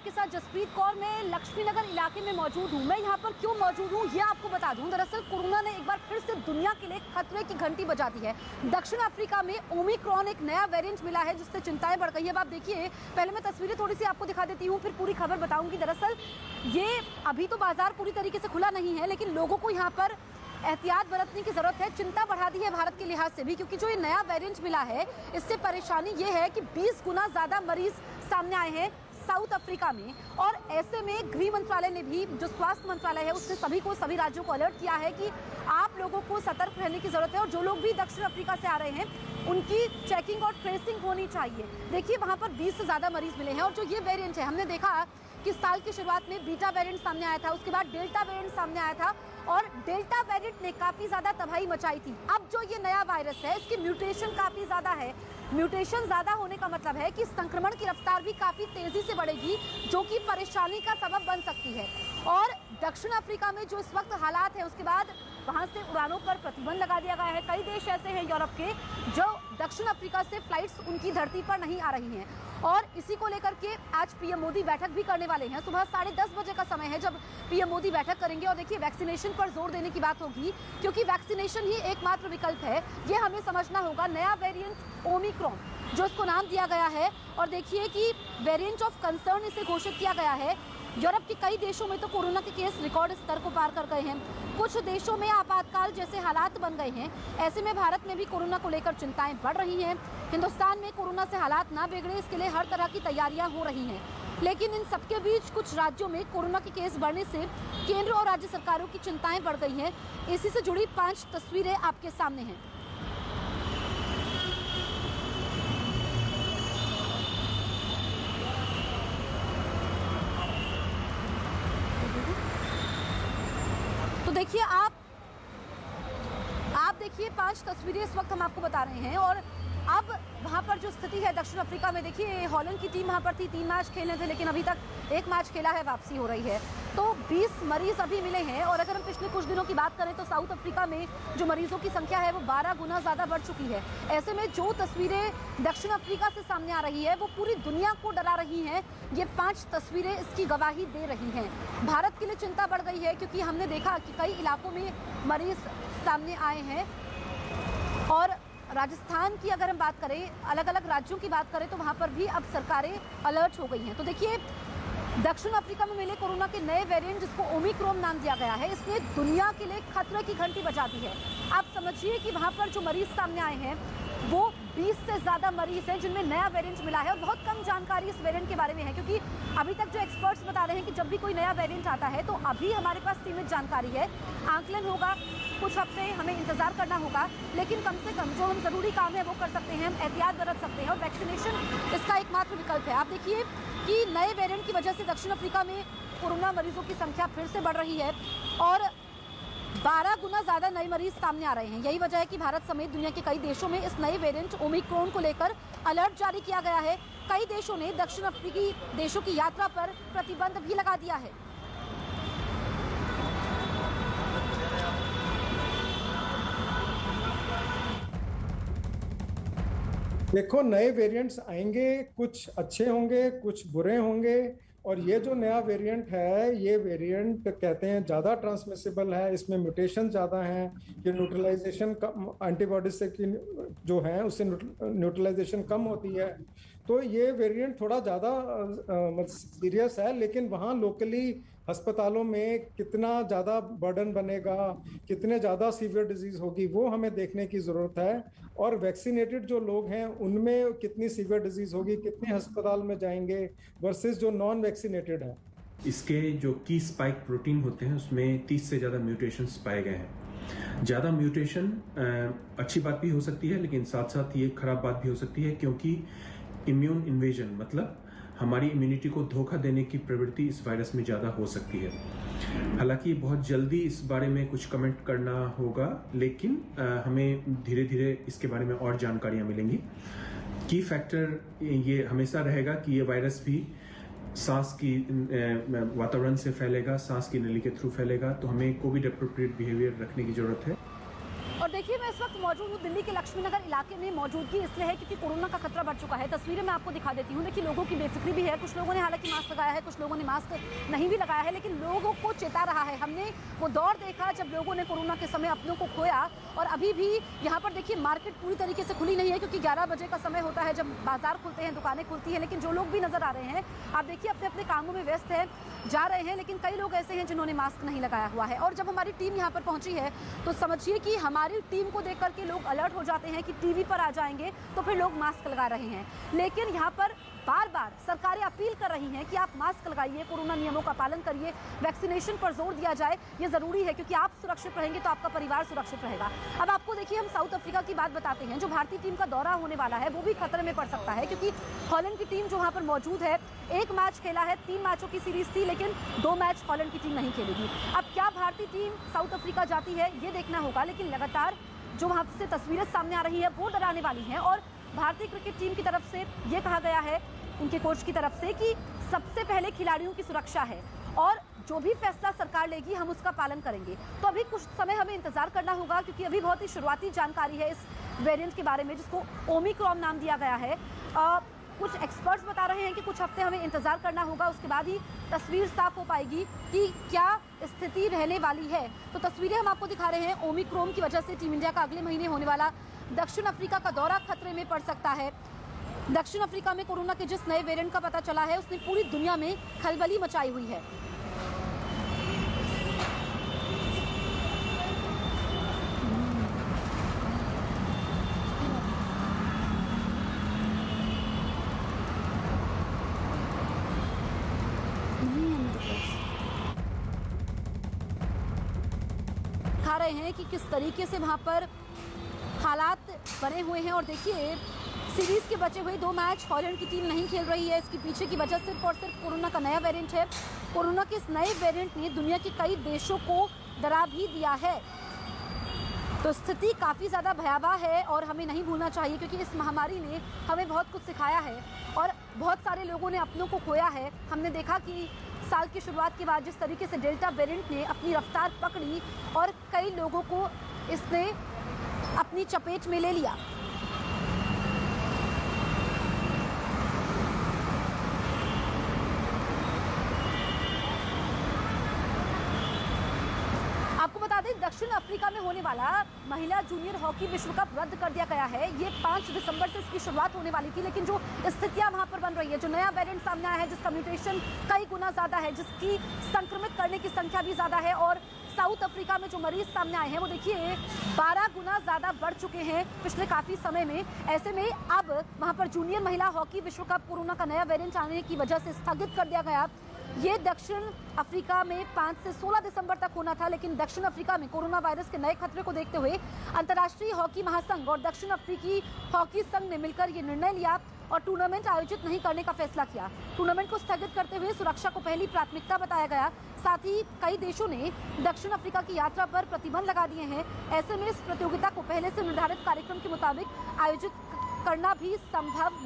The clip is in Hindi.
आपके साथ जसप्रीत कौर। मैं लक्ष्मीनगर इलाके में मौजूद हूँ। मैं यहाँ पर क्यों मौजूद हूँ ये आपको बता दूँ। दरअसल कोरोना ने एक बार फिर से दुनिया के लिए खतरे की घंटी बजा दी है। दक्षिण अफ्रीका में ओमिक्रॉन एक नया वेरिएंट मिला है जिससे चिंताएं बढ़ गई है। अब आप देखिए, पहले मैं तस्वीरें थोड़ी सी आपको दिखा देती हूँ, फिर पूरी खबर बताऊंगी। दरअसल ये अभी तो बाजार पूरी तरीके से खुला नहीं है, लेकिन लोगों को यहाँ पर एहतियात बरतने की जरूरत है। चिंता बढ़ा दी है भारत के लिहाज से भी, क्योंकि जो ये नया वेरिएंट मिला है इससे परेशानी ये है कि 20 गुना ज्यादा मरीज सामने आए हैं साउथ अफ्रीका में। और ऐसे में गृह मंत्रालय ने भी, जो स्वास्थ्य मंत्रालय है, उसने सभी राज्यों को अलर्ट किया है कि आप लोगों को सतर्क रहने की जरूरत है और जो लोग भी दक्षिण अफ्रीका से आ रहे हैं उनकी चेकिंग और ट्रेसिंग होनी चाहिए। देखिए, वहां पर 20 से ज्यादा मरीज मिले हैं और जो ये वेरिएंट है, हमने देखा कि साल की शुरुआत में बीटा वेरिएंट सामने आया था, उसके बाद डेल्टा वेरिएंट सामने आया था और डेल्टा वेरिएंट ने काफी ज्यादा तबाही मचाई थी। अब जो ये नया वायरस है इसकी म्यूटेशन काफी ज्यादा है। म्यूटेशन ज्यादा होने का मतलब है कि संक्रमण की रफ्तार भी काफी तेजी से बढ़ेगी, जो कि परेशानी का सबब बन सकती है। और दक्षिण अफ्रीका में जो इस वक्त हालात है, उसके बाद वहां से उड़ानों पर प्रतिबंध लगा दिया गया है। कई देश ऐसे हैं यूरोप के जो दक्षिण अफ्रीका से फ्लाइट्स उनकी धरती पर नहीं आ रही हैं। और इसी को लेकर के आज पीएम मोदी बैठक भी करने वाले हैं। सुबह 10:30 बजे का समय है जब पीएम मोदी बैठक करेंगे। और देखिए, वैक्सीनेशन पर जोर देने की बात होगी, क्योंकि वैक्सीनेशन ही एकमात्र विकल्प है। ये हमें समझना होगा। नया वेरिएंट ओमिक्रॉन, जो इसको नाम दिया गया है, और देखिए कि वेरिएंट ऑफ कंसर्न इसे घोषित किया गया है। यूरोप के कई देशों में तो कोरोना के केस रिकॉर्ड स्तर को पार कर गए हैं। कुछ देशों में आपातकाल जैसे हालात बन गए हैं। ऐसे में भारत में भी कोरोना को लेकर चिंताएं बढ़ रही हैं। हिंदुस्तान में कोरोना से हालात ना बिगड़े, इसके लिए हर तरह की तैयारियां हो रही हैं। लेकिन इन सबके बीच कुछ राज्यों में कोरोना के केस बढ़ने से केंद्र और राज्य सरकारों की चिंताएं बढ़ गई हैं। इसी से जुड़ी 5 तस्वीरें आपके सामने हैं। तो देखिए, आप देखिए 5 तस्वीरें इस वक्त हम आपको बता रहे हैं। और अब वहां पर जो स्थिति है दक्षिण अफ्रीका में, देखिए हॉलैंड की टीम वहां पर थी, 3 मैच खेलने थे, लेकिन अभी तक 1 मैच खेला है, वापसी हो रही है। तो 20 मरीज अभी मिले हैं। और अगर हम पिछले कुछ दिनों की बात करें तो साउथ अफ्रीका में जो मरीजों की संख्या है वो 12 गुना ज्यादा बढ़ चुकी है। ऐसे में जो तस्वीरें दक्षिण अफ्रीका से सामने आ रही है वो पूरी दुनिया को डरा रही हैं। ये 5 तस्वीरें इसकी गवाही दे रही हैं। भारत के लिए चिंता बढ़ गई है, क्योंकि हमने देखा कि कई इलाकों में मरीज सामने आए हैं। और राजस्थान की अगर हम बात करें, अलग अलग राज्यों की बात करें, तो वहां पर भी अब सरकारें अलर्ट हो गई हैं। तो देखिए, दक्षिण अफ्रीका में मिले कोरोना के नए वेरिएंट, जिसको ओमिक्रॉन नाम दिया गया है, इसने दुनिया के लिए खतरे की घंटी बजा दी है। आप समझिए कि वहां पर जो मरीज सामने आए हैं वो 20 से ज्यादा मरीज हैं जिनमें नया वेरिएंट मिला है। और बहुत कम जानकारी इस वेरिएंट के बारे में है, क्योंकि अभी तक जो एक्सपर्ट्स बता रहे हैं कि जब भी कोई नया वेरिएंट आता है तो अभी हमारे पास सीमित जानकारी है। आंकलन होगा, कुछ हफ्ते हमें इंतजार करना होगा, लेकिन कम से कम जो हम जरूरी काम है वो कर सकते हैं, हम एहतियात बरत सकते हैं और वैक्सीनेशन इसका एकमात्र विकल्प है। आप देखिए कि नए वेरिएंट की वजह से दक्षिण अफ्रीका में कोरोना मरीजों की संख्या फिर से बढ़ रही है और 12 गुना ज्यादा नए मरीज सामने आ रहे हैं। यही वजह है कि भारत समेत दुनिया के कई देशों में इस नए वेरिएंट ओमिक्रॉन को लेकर अलर्ट जारी किया गया है। कई देशों ने दक्षिण अफ्रीकी देशों की यात्रा पर प्रतिबंध भी लगा दिया है। देखो, नए वेरिएंट्स आएंगे, कुछ अच्छे होंगे, कुछ बुरे होंगे। और ये जो नया वेरिएंट है, ये वेरिएंट कहते हैं ज़्यादा ट्रांसमिसिबल है, इसमें म्यूटेशन ज़्यादा हैं, ये न्यूट्रलाइजेशन कम, एंटीबॉडी से की जो है उससे न्यूट्रलाइजेशन कम होती है। तो ये वेरिएंट थोड़ा ज़्यादा सीरियस है। लेकिन वहाँ लोकली अस्पतालों में कितना ज़्यादा बर्डन बनेगा, कितने ज़्यादा सीवियर डिजीज होगी, वो हमें देखने की ज़रूरत है। और वैक्सीनेटेड जो लोग हैं उनमें कितनी सीवियर डिजीज होगी, कितने अस्पताल में जाएंगे वर्सेस जो नॉन वैक्सीनेटेड है। इसके जो की स्पाइक प्रोटीन होते हैं उसमें 30 से ज़्यादा म्यूटेशंस पाए गए हैं। ज़्यादा म्यूटेशन अच्छी बात भी हो सकती है, लेकिन साथ साथ ये खराब बात भी हो सकती है, क्योंकि इम्यून इन्वेजन मतलब हमारी इम्यूनिटी को धोखा देने की प्रवृत्ति इस वायरस में ज़्यादा हो सकती है। हालांकि बहुत जल्दी इस बारे में कुछ कमेंट करना होगा, लेकिन हमें धीरे धीरे इसके बारे में और जानकारियां मिलेंगी। की फैक्टर ये हमेशा रहेगा कि ये वायरस भी सांस की वातावरण से फैलेगा, सांस की नली के थ्रू फैलेगा, तो हमें कोविड एप्रोप्रिएट बिहेवियर रखने की जरूरत है। और देखिए, मैं इस वक्त मौजूद हूँ दिल्ली के लक्ष्मी नगर इलाके में। मौजूदगी इसलिए है क्योंकि कोरोना का खतरा बढ़ चुका है। तस्वीरें मैं आपको दिखा देती हूँ। देखिए, लोगों की बेफिक्री भी है। कुछ लोगों ने हालांकि मास्क लगाया है, कुछ लोगों ने मास्क नहीं भी लगाया है, लेकिन लोगों को चेता रहा है। हमने वो दौर देखा जब लोगों ने कोरोना के समय अपनों को खोया, और अभी भी यहाँ पर देखिए मार्केट पूरी तरीके से खुली नहीं है, क्योंकि 11 बजे का समय होता है जब बाजार खुलते हैं, दुकानें खुलती हैं। लेकिन जो लोग भी नजर आ रहे हैं, आप देखिए अपने अपने कामों में व्यस्त है, जा रहे हैं, लेकिन कई लोग ऐसे हैं जिन्होंने मास्क नहीं लगाया हुआ है। और जब हमारी टीम यहाँ पर पहुंची है तो समझिए कि हमारी टीम को देख करके लोग अलर्ट हो जाते हैं कि टीवी पर आ जाएंगे, तो फिर लोग मास्क लगा रहे हैं। लेकिन यहाँ पर बार बार सरकारें अपील कर रही हैं कि आप मास्क लगाइए, कोरोना नियमों का पालन करिए, वैक्सीनेशन पर जोर दिया जाए। ये जरूरी है, क्योंकि आप सुरक्षित रहेंगे तो आपका परिवार सुरक्षित रहेगा। अब आपको देखिए, हम साउथ अफ्रीका की बात बताते हैं। जो भारतीय टीम का दौरा होने वाला है वो भी खतरे में पड़ सकता है, क्योंकि हॉलैंड की टीम जो वहाँ पर मौजूद है, एक मैच खेला है, 3 मैचों की सीरीज थी, लेकिन 2 मैच हॉलैंड की टीम नहीं खेलेगी। अब क्या भारतीय टीम साउथ अफ्रीका जाती है, ये देखना होगा। लेकिन लगातार जो वहाँ से तस्वीरें सामने आ रही है वो डराने वाली हैं, और भारतीय क्रिकेट टीम की तरफ से ये कहा गया है, उनके कोच की तरफ से, कि सबसे पहले खिलाड़ियों की सुरक्षा है, और जो भी फैसला सरकार लेगी हम उसका पालन करेंगे। तो अभी कुछ समय हमें इंतजार करना होगा, क्योंकि अभी बहुत ही शुरुआती जानकारी है इस वेरिएंट के बारे में, जिसको ओमिक्रॉन नाम दिया गया है। कुछ एक्सपर्ट्स बता रहे हैं कि कुछ हफ्ते हमें इंतजार करना होगा, उसके बाद ही तस्वीर साफ हो पाएगी कि क्या स्थिति रहने वाली है। तो तस्वीरें हम आपको दिखा रहे हैं। ओमिक्रॉन की वजह से टीम इंडिया का अगले महीने होने वाला दक्षिण अफ्रीका का दौरा खतरे में पड़ सकता है। दक्षिण अफ्रीका में कोरोना के जिस नए वेरिएंट का पता चला है, उसने पूरी दुनिया में खलबली मचाई हुई है। दिखा रहे हैं कि किस तरीके से वहां पर हालात बने हुए हैं। और देखिए, सीरीज के बचे हुए 2 मैच हॉलैंड की टीम नहीं खेल रही है। इसके पीछे की वजह सिर्फ और सिर्फ कोरोना का नया वेरिएंट है। कोरोना के इस नए वेरिएंट ने दुनिया के कई देशों को डरा भी दिया है। तो स्थिति काफ़ी ज़्यादा भयावह है, और हमें नहीं भूलना चाहिए, क्योंकि इस महामारी ने हमें बहुत कुछ सिखाया है, और बहुत सारे लोगों ने अपनों को खोया है। हमने देखा कि साल की शुरुआत के बाद जिस तरीके से डेल्टा वेरिएंट ने अपनी रफ्तार पकड़ी, और कई लोगों को इसने अपनी चपेट में ले लिया। आपको बता दें, दक्षिण अफ्रीका में होने वाला महिला जूनियर हॉकी विश्व कप रद्द कर दिया गया है। ये 5 दिसंबर से इसकी शुरुआत होने वाली थी, लेकिन जो स्थितियां वहां पर बन रही है, जो नया वेरिएंट सामने आया है, जिसका म्यूटेशन कई गुना ज्यादा है, जिसकी संक्रमित करने की संख्या भी ज्यादा है, और साउथ अफ्रीका में जो मरीज सामने आए हैं वो देखिए 12 गुना ज्यादा बढ़ चुके हैं पिछले काफी समय में। ऐसे में अब वहां पर जूनियर महिला हॉकी विश्व कप कोरोना का नया वेरिएंट आने की वजह से स्थगित कर दिया गया। ये दक्षिण अफ्रीका में 5 से 16 दिसंबर तक होना था, लेकिन दक्षिण अफ्रीका में कोरोना वायरस के नए खतरे को देखते हुए अंतर्राष्ट्रीय हॉकी महासंघ और दक्षिण अफ्रीकी हॉकी संघ ने मिलकर ये निर्णय लिया और टूर्नामेंट आयोजित नहीं करने का फैसला किया। टूर्नामेंट को स्थगित करते हुए सुरक्षा को पहली प्राथमिकता बताया गया। साथ ही कई देशों ने दक्षिण अफ्रीका की यात्रा पर प्रतिबंध लगा दिए हैं। ऐसे में इस प्रतियोगिता को पहले से निर्धारित कार्यक्रम के मुताबिक आयोजित करना भी संभव नहीं।